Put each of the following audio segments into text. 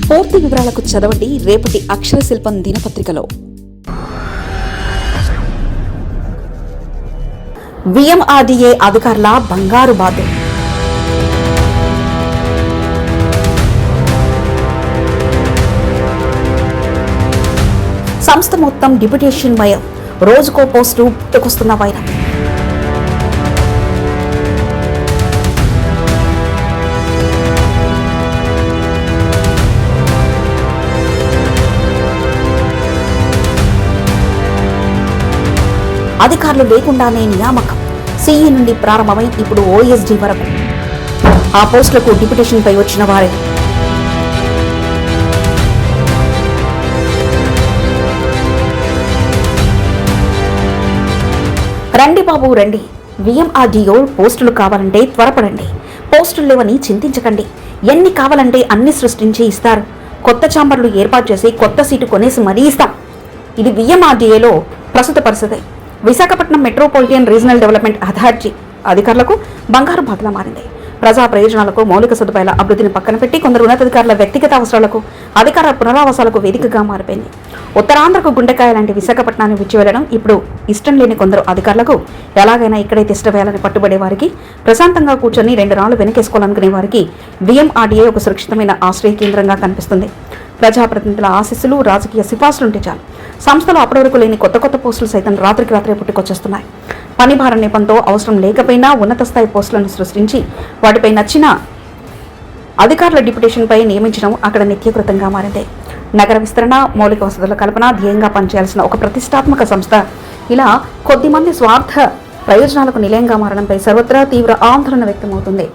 పూర్తి వివరాలకు చదవండి రేపటి అక్షర శిల్పం దినపత్రికలో. విఎంఆర్డీఏ అధికారుల బంగారు బాధ్యత. సంస్థ మొత్తం డిప్యూటేషన్ మయం, రోజుకో పోస్టు పుట్టుకొస్తున్న వైరం. అధికారులు లేకుండానే నియామకం, సిఈ నుండి ప్రారంభమై ఇప్పుడు ఓఎస్డీ వరకు ఆ పోస్టులకు డిప్యూటేషన్ పై వచ్చిన వారే. రండి బాబు రండి, విఎంఆర్డీఓ పోస్టులు కావాలంటే త్వరపడండి, పోస్టులు లేవని చింతించకండి, ఎన్ని కావాలంటే అన్ని సృష్టించి ఇస్తారు. కొత్త ఛాంబర్లు ఏర్పాటు చేసి కొత్త సీటు కొనేసి మరీ ఇస్తాం. ఇది విఎంఆర్డీఏలో ప్రస్తుత పరిస్థితి. Visakhapatnam metropolitan regional development authority అధికారులకు బంగారు బాటలా మారింది. ప్రజా ప్రయోజనాలకు, మౌలిక సదుపాయాల అభివృద్ధిని పక్కన పెట్టి కొందరు ఉన్నతాధికారుల వ్యక్తిగత అవసరాలకు, అధికార పునరావాసాలకు వేదికగా మారిపోయింది. ఉత్తరాంధ్రకు గుండెకాయ లాంటి విశాఖపట్నాన్ని విడిచి వెళ్లడం ఇప్పుడు ఇష్టం లేని కొందరు అధికారులకు, ఎలాగైనా ఇక్కడే తిష్టవేయాలని పట్టుబడే వారికి, ప్రశాంతంగా కూర్చొని 2 రాళ్లు వెనకేసుకోవాలనుకునే వారికి విఎంఆర్డీఏ ఒక సురక్షితమైన ఆశ్రయ కేంద్రంగా కనిపిస్తుంది. ప్రజాప్రతినిధుల ఆశీస్సులు, రాజకీయ సిఫార్సులుంటే చాలు, సంస్థలో అప్పటివరకు లేని కొత్త పోస్టులు సైతం రాత్రికి రాత్రే పుట్టుకొచ్చేస్తున్నాయి. పని భారం నేపంతో అవసరం లేకపోయినా ఉన్నత స్థాయి పోస్టులను సృష్టించి వాటిపై నచ్చిన అధికారుల డిప్యూటేషన్పై నియమించడం అక్కడ నిత్యకృతంగా మారింది. నగర విస్తరణ, మౌలిక వసతుల కల్పన ధ్యేయంగా పనిచేయాల్సిన ఒక ప్రతిష్టాత్మక సంస్థ ఇలా కొద్దిమంది స్వార్థ ప్రయోజనాలకు నిలయంగా మారడంపై సర్వత్రా తీవ్ర ఆందోళన వ్యక్తమవుతుంది.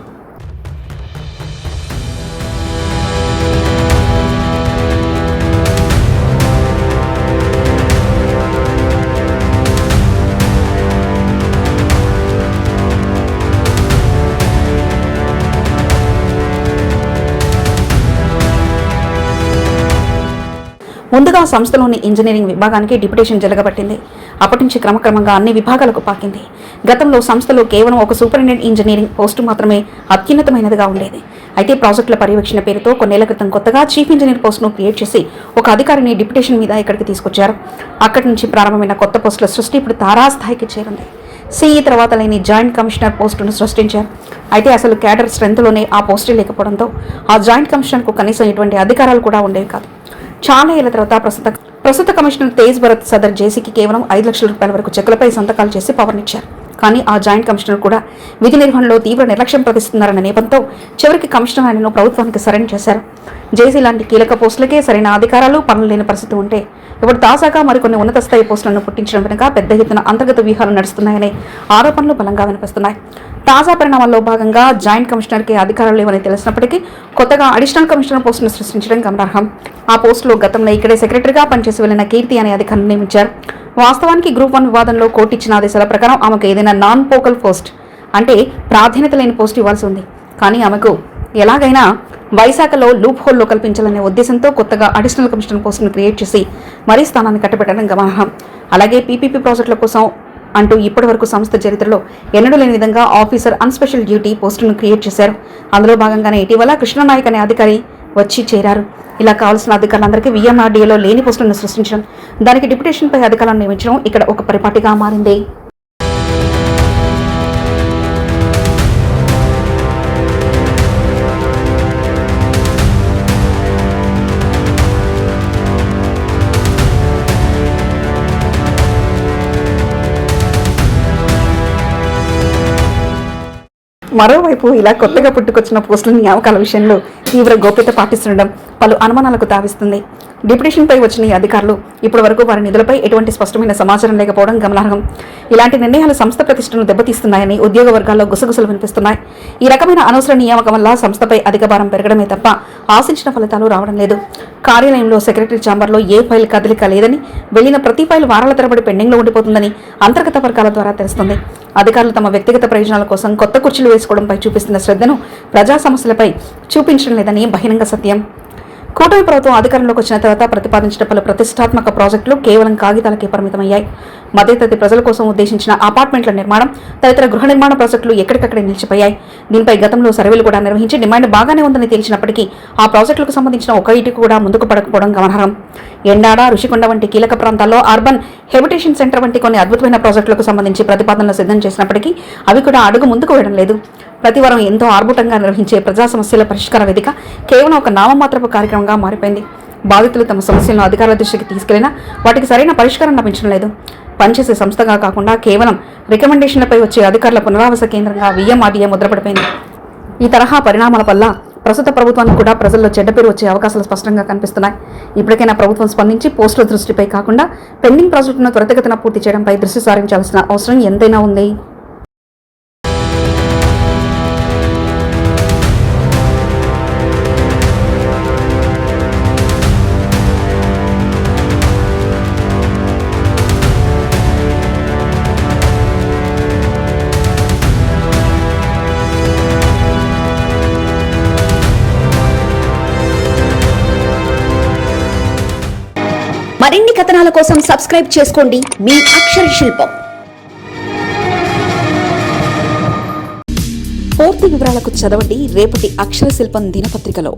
ముందుగా సంస్థలోని ఇంజనీరింగ్ విభాగానికి డిప్యూటేషన్ జరగబట్టింది. అప్పటి నుంచి క్రమక్రమంగా అన్ని విభాగాలకు పాకింది. గతంలో సంస్థలో కేవలం ఒక సూపరింటెండెంట్ ఇంజనీరింగ్ పోస్టు మాత్రమే అత్యున్నతమైనదిగా ఉండేది. అయితే ప్రాజెక్టుల పర్యవేక్షణ పేరుతో కొన్నేళ్ల క్రితం కొత్తగా చీఫ్ ఇంజనీర్ పోస్టును క్రియేట్ చేసి ఒక అధికారిని డిప్యూటేషన్ మీద ఇక్కడికి తీసుకొచ్చారు. అక్కడి నుంచి ప్రారంభమైన కొత్త పోస్టుల సృష్టి ఇప్పుడు తారాస్థాయికి చేరింది. సిఈ తర్వాత లేని జాయింట్ కమిషనర్ పోస్టును సృష్టించారు. అయితే అసలు క్యాడర్ స్ట్రెంత్లోనే ఆ పోస్టే లేకపోవడంతో ఆ జాయింట్ కమిషనర్కు కనీసం ఎటువంటి అధికారాలు కూడా ఉండేవి కాదు. చాలా ఏళ్ల తర్వాత ప్రస్తుత కమిషనర్ తేజ్ భరత్ సదర్ జేసీకి కేవలం 5 లక్షల రూపాయల వరకు చెక్కులపై సంతకాలు చేసి పవర్నిచ్చారు. కానీ ఆ జాయింట్ కమిషనర్ కూడా విధి నిర్వహణలో తీవ్ర నిర్లక్ష్యం ప్రదర్శిస్తున్నారన్న నేపంతో చివరికి కమిషనర్ ఆయనను ప్రభుత్వానికి సరెండర్ చేశారు. జేసీ లాంటి కీలక పోస్టులకే సరైన అధికారాలు, పనులు లేని పరిస్థితి ఉంటే ఇప్పుడు తాజాగా మరికొన్ని ఉన్నత స్థాయి పోస్టులను పుట్టించడం వెనుక పెద్ద ఎత్తున అంతర్గత వ్యూహాలు నడుస్తున్నాయనే ఆరోపణలు బలంగా వినిపిస్తున్నాయి. తాజా పరిణామాల్లో భాగంగా జాయింట్ కమిషనర్కి అధికారాలు లేవని తెలిసినప్పటికీ కొత్తగా అడిషనల్ కమిషనర్ పోస్టును సృష్టించడం గమనార్హం. ఆ పోస్టులో గతంలో ఇక్కడే సెక్రటరీగా పనిచేసి వెళ్లిన కీర్తి అనే అధికారిని నియమించారు. వాస్తవానికి గ్రూప్ 1 వివాదంలో కోర్టు ఇచ్చిన ఆదేశాల ప్రకారం ఆమెకు ఏదైనా నాన్ పోకల్ పోస్ట్ అంటే ప్రాధాన్యత లేని పోస్ట్ ఇవ్వాల్సి ఉంది. కానీ ఆమెకు ఎలాగైనా వైశాఖలో లూప్ హోల్లో కల్పించాలనే ఉద్దేశంతో కొత్తగా అడిషనల్ కమిషనర్ పోస్టును క్రియేట్ చేసి మరీ స్థానాన్ని కట్టబెట్టడం గమనార్హం. అలాగే పీపీపీ ప్రాజెక్టుల కోసం అంటూ ఇప్పటి వరకు సంస్థ చరిత్రలో ఎన్నడూ లేని విధంగా ఆఫీసర్ అన్స్పెషల్ డ్యూటీ పోస్టును క్రియేట్ చేశారు. అందులో భాగంగానే ఇటీవల కృష్ణనాయక్ అనే అధికారి వచ్చి చేరారు. ఇలా కావాల్సిన అధికారులందరికీ విఎంఆర్డీఏలో లేని పోస్టులను సృష్టించడం, దానికి డిప్యూటేషన్పై అధికారులను నియమించడం ఇక్కడ ఒక పరిపాటిగా మారింది. మరోవైపు ఇలా కొత్తగా పుట్టుకొచ్చిన పోస్టుల నియామకాల విషయంలో తీవ్ర గోప్యత పాటిస్తుండడం పలు అనుమానాలకు తావిస్తుంది. డిప్యూటేషన్పై వచ్చిన ఈ అధికారులు ఇప్పటి వరకు వారి నిధులపై ఎటువంటి స్పష్టమైన సమాచారం లేకపోవడం గమనార్హం. ఇలాంటి నిర్ణయాలు సంస్థ ప్రతిష్టను దెబ్బతీస్తున్నాయని ఉద్యోగ వర్గాల్లో గుసగుసలు వినిపిస్తున్నాయి. ఈ రకమైన అనవసర నియామకం వల్ల సంస్థపై అధిక భారం పెరగడమే తప్ప ఆశించిన ఫలితాలు రావడం లేదు. కార్యాలయంలో సెక్రటరీ ఛాంబర్లో ఏ ఫైల్ కదలిక లేదని, వెళ్లిన ప్రతి ఫైల్ వారాల తరబడి పెండింగ్లో ఉండిపోతుందని అంతర్గత వర్గాల ద్వారా తెలుస్తుంది. అధికారులు తమ వ్యక్తిగత ప్రయోజనాల కోసం కొత్త కుర్చీలు వేసుకోవడంపై చూపిస్తున్న శ్రద్ధను ప్రజా సమస్యలపై చూపించడం లేదని బహిరంగ సత్యం. కూటమి ప్రభుత్వం అధికారంలోకి వచ్చిన తర్వాత ప్రతిపాదించిన పలు ప్రతిష్టాత్మక ప్రాజెక్టులు కేవలం కాగితాలకే పరిమితమయ్యాయి. మధ్యతరగతి ప్రజల కోసం ఉద్దేశించిన అపార్ట్మెంట్ల నిర్మాణం, తదితర గృహ నిర్మాణ ప్రాజెక్టులు ఎక్కడికక్కడే నిలిచిపోయాయి. దీనిపై గతంలో సర్వేలు కూడా నిర్వహించి డిమాండ్ బాగానే ఉందని తేల్చినప్పటికీ ఆ ప్రాజెక్టులకు సంబంధించిన ఒక ఇటు కూడా ముందుకు పడకపోవడం గమనార్హం. ఎండాడ, రుషికొండ వంటి కీలక ప్రాంతాల్లో అర్బన్ హెబిటేషన్ సెంటర్ వంటి కొన్ని అద్భుతమైన ప్రాజెక్టులకు సంబంధించి ప్రతిపాదనలు సిద్ధం చేసినప్పటికీ అవి కూడా అడుగు ముందుకు వేయడం లేదు. ప్రతివారం ఎంతో ఆర్భుతంగా నిర్వహించే ప్రజా సమస్యల పరిష్కార వేదిక కేవలం ఒక నామమాత్రపు కార్యక్రమంగా మారిపోయింది. బాధితులు తమ సమస్యలను అధికారుల దృష్టికి తీసుకెళ్లినా వాటికి సరైన పరిష్కారం లభించడం లేదు. పనిచేసే సంస్థగా కాకుండా కేవలం రికమెండేషన్లపై వచ్చే అధికారుల పునరావాస కేంద్రంగా విఎంఆర్డీఏ ముద్రపడిపోయింది. ఈ తరహా పరిణామాల వల్ల ప్రస్తుత ప్రభుత్వానికి కూడా ప్రజల్లో చెడ్డ పేరు వచ్చే అవకాశాలు స్పష్టంగా కనిపిస్తున్నాయి. ఇప్పటికైనా ప్రభుత్వం స్పందించి పోస్టుల దృష్టిపై కాకుండా పెండింగ్ ప్రాజెక్టును త్వరితగతిన పూర్తి చేయడంపై దృష్టి సారించాల్సిన అవసరం ఎంతైనా ఉంది. మరిన్ని కథనాల కోసం సబ్స్క్రైబ్ చేసుకోండి మీ అక్షర శిల్పం. పూర్తి వివరాలకు చదవండి రేపటి అక్షర శిల్పం దినపత్రికలో.